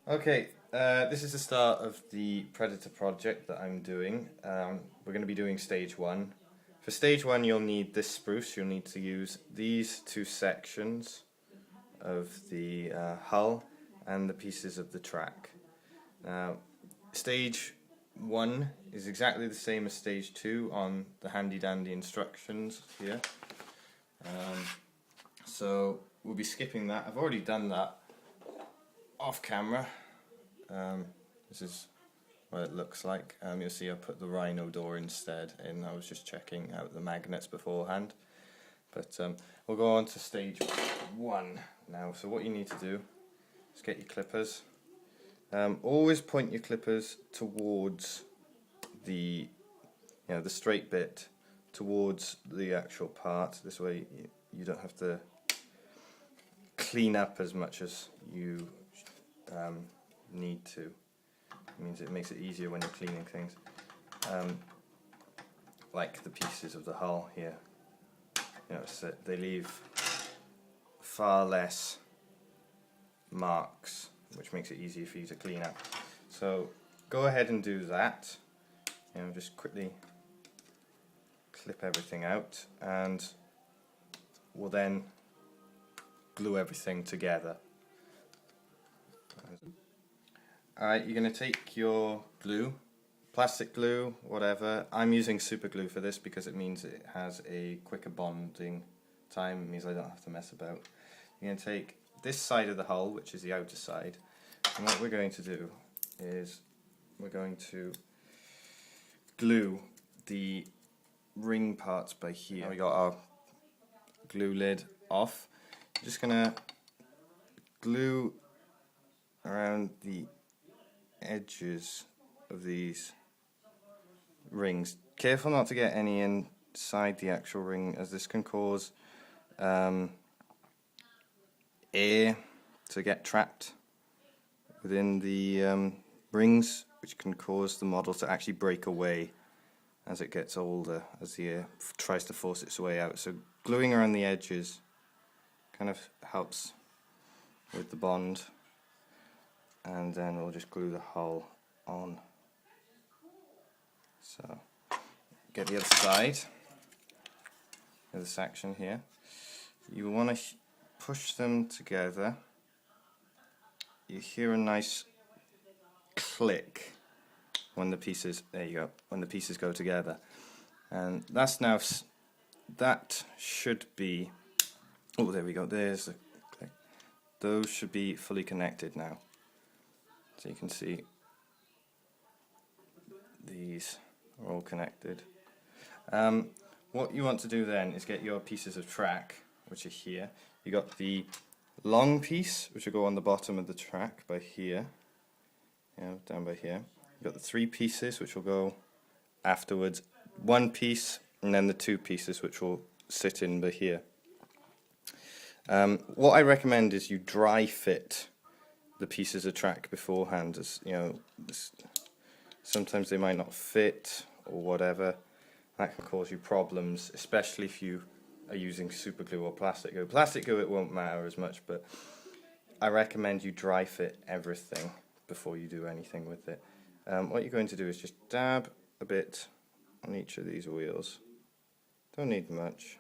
Okay, this is the start of the Predator project that I'm doing. We're going to be doing stage 1. For stage 1 you'll need this spruce. You'll need to use these two sections of the hull and the pieces of the track. Stage 1 is exactly the same as stage 2 on the handy dandy instructions here. So we'll be skipping that. I've already done that off camera. This is what it looks like. You'll see I put the rhino door instead in. I was just checking out the magnets beforehand. But we'll go on to stage 1 now. So what you need to do is get your clippers. Always point your clippers towards the the straight bit, towards the actual part. This way you don't have to clean up as much as you need to. It means it makes it easier when you're cleaning things, like the pieces of the hull here. So they leave far less marks, which makes it easier for you to clean up. So go ahead and do that. Just quickly clip everything out, and we'll then glue everything together. Alright, you're going to take your glue, plastic glue, whatever. I'm using super glue for this because it means it has a quicker bonding time. It means I don't have to mess about. You're going to take this side of the hull, which is the outer side, and what we're going to do is we're going to glue the ring parts by here. We got our glue lid off. I'm just going to glue around the edges of these rings. Careful not to get any inside the actual ring, as this can cause air to get trapped within the rings, which can cause the model to actually break away as it gets older, as the air tries to force its way out. So gluing around the edges kind of helps with the bond. And then we'll just glue the hull on. So get the other side of the section here. You want to push them together. You hear a nice click when the pieces, there you go, when the pieces go together. And that's now, that should be, oh there we go, there's the click. Those should be fully connected now. So you can see these are all connected. What you want to do then is get your pieces of track, which are here. You got the long piece, which will go on the bottom of the track by here, down by here. You got the 3 pieces, which will go afterwards. 1 piece, and then the 2 pieces, which will sit in by here. What I recommend is you dry fit the pieces of track beforehand, as sometimes they might not fit or whatever. That can cause you problems, especially if you are using super glue or plastic glue. Plastic glue, it won't matter as much, but I recommend you dry fit everything before you do anything with it. What you're going to do is just dab a bit on each of these wheels. Don't need much.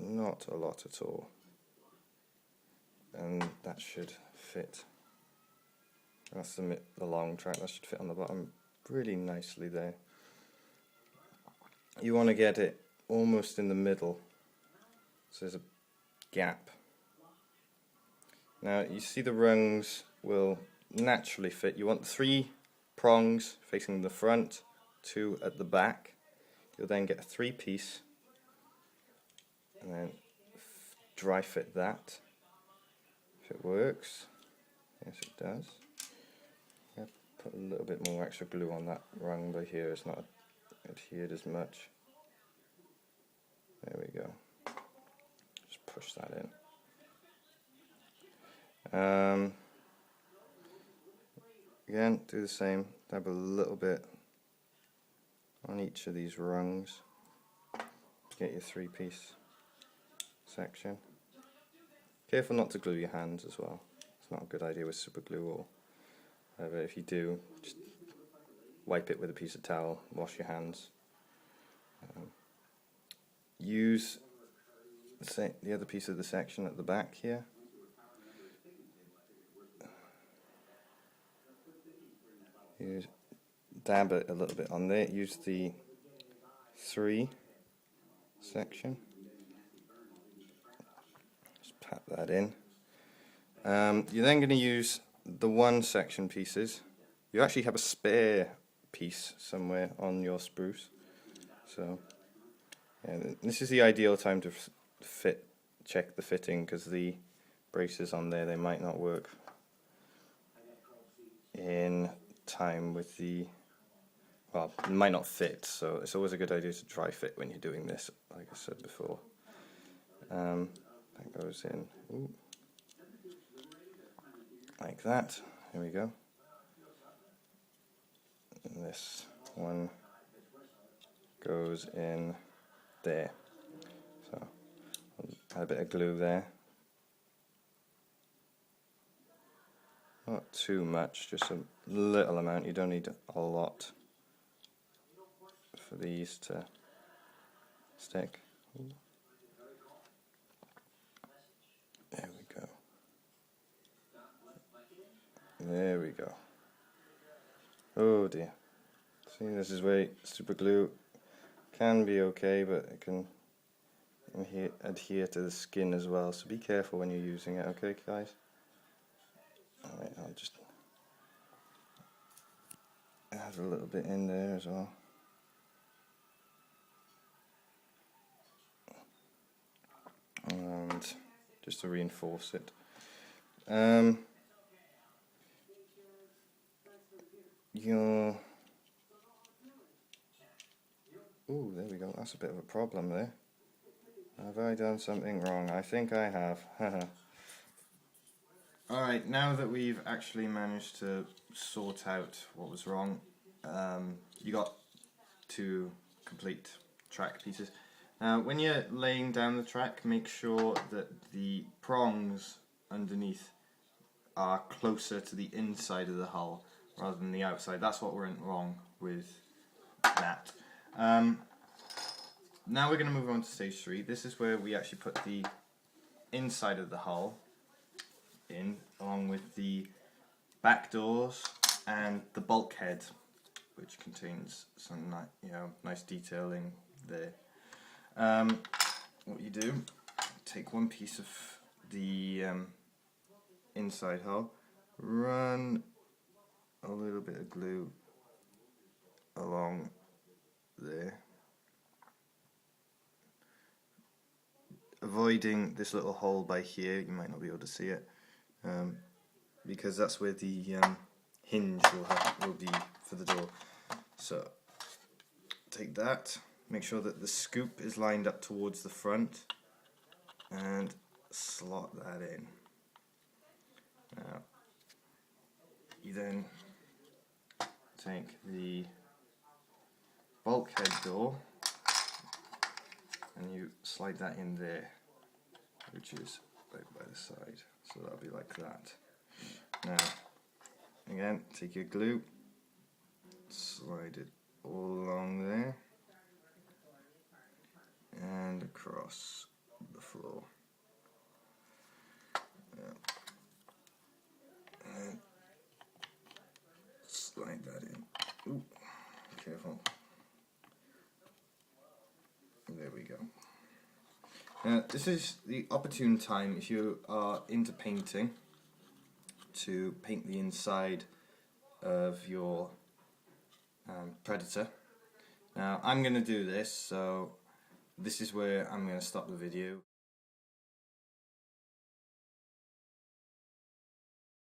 Not a lot at all, and that should fit. That's the long track, that should fit on the bottom really nicely there. You want to get it almost in the middle, so there's a gap. Now you see the rungs will naturally fit. You want 3 prongs facing the front, 2 at the back. You'll then get a 3-piece and then dry fit that, if it works. Yes, it does. I'll put a little bit more extra glue on that rung by here, it's not adhered as much. There we go. Just push that in. Again, do the same, dab a little bit on each of these rungs to get your 3-piece section. Careful not to glue your hands as well. It's not a good idea with super glue or whatever. If you do, just wipe it with a piece of towel, wash your hands. Use the other piece of the section at the back here. Dab it a little bit on there. Use the 3 section. Just pat that in. You're then going to use the 1 section pieces. You actually have a spare piece somewhere on your spruce. So yeah, this is the ideal time to check the fitting, because the braces on there, they might not work in time with the, well, it might not fit, so it's always a good idea to dry fit when you're doing this, like I said before. That goes in, like that. Here we go. And this one goes in there. So I'll add a bit of glue there. Not too much, just a little amount. You don't need a lot for these to stick. There we go. There we go. Oh dear. See, this is where super glue can be okay, but it can adhere to the skin as well, so be careful when you're using it, okay guys? Alright, I'll just add a little bit in there as well. And just to reinforce it. Ooh, there we go, that's a bit of a problem there. Have I done something wrong? I think I have. Alright, now that we've actually managed to sort out what was wrong, you got 2 complete track pieces. Now, when you're laying down the track, make sure that the prongs underneath are closer to the inside of the hull rather than the outside. That's what went wrong with that. Now we're going to move on to stage 3. This is where we actually put the inside of the hull in, along with the back doors and the bulkhead, which contains some nice detailing there. What you do, take one piece of the inside hull, run a little bit of glue along there, avoiding this little hole by here. You might not be able to see it, because that's where the hinge will be for the door. So take that, make sure that the scoop is lined up towards the front, and slot that in. Now you then take the bulkhead door and you slide that in there, which is right by the side, so that'll be like that. Now again, take your glue, slide it all along there and across the floor. And slide that in. Ooh, careful. There we go. Now, this is the opportune time, if you are into painting, to paint the inside of your Predator. Now, I'm going to do this, so this is where I'm going to stop the video.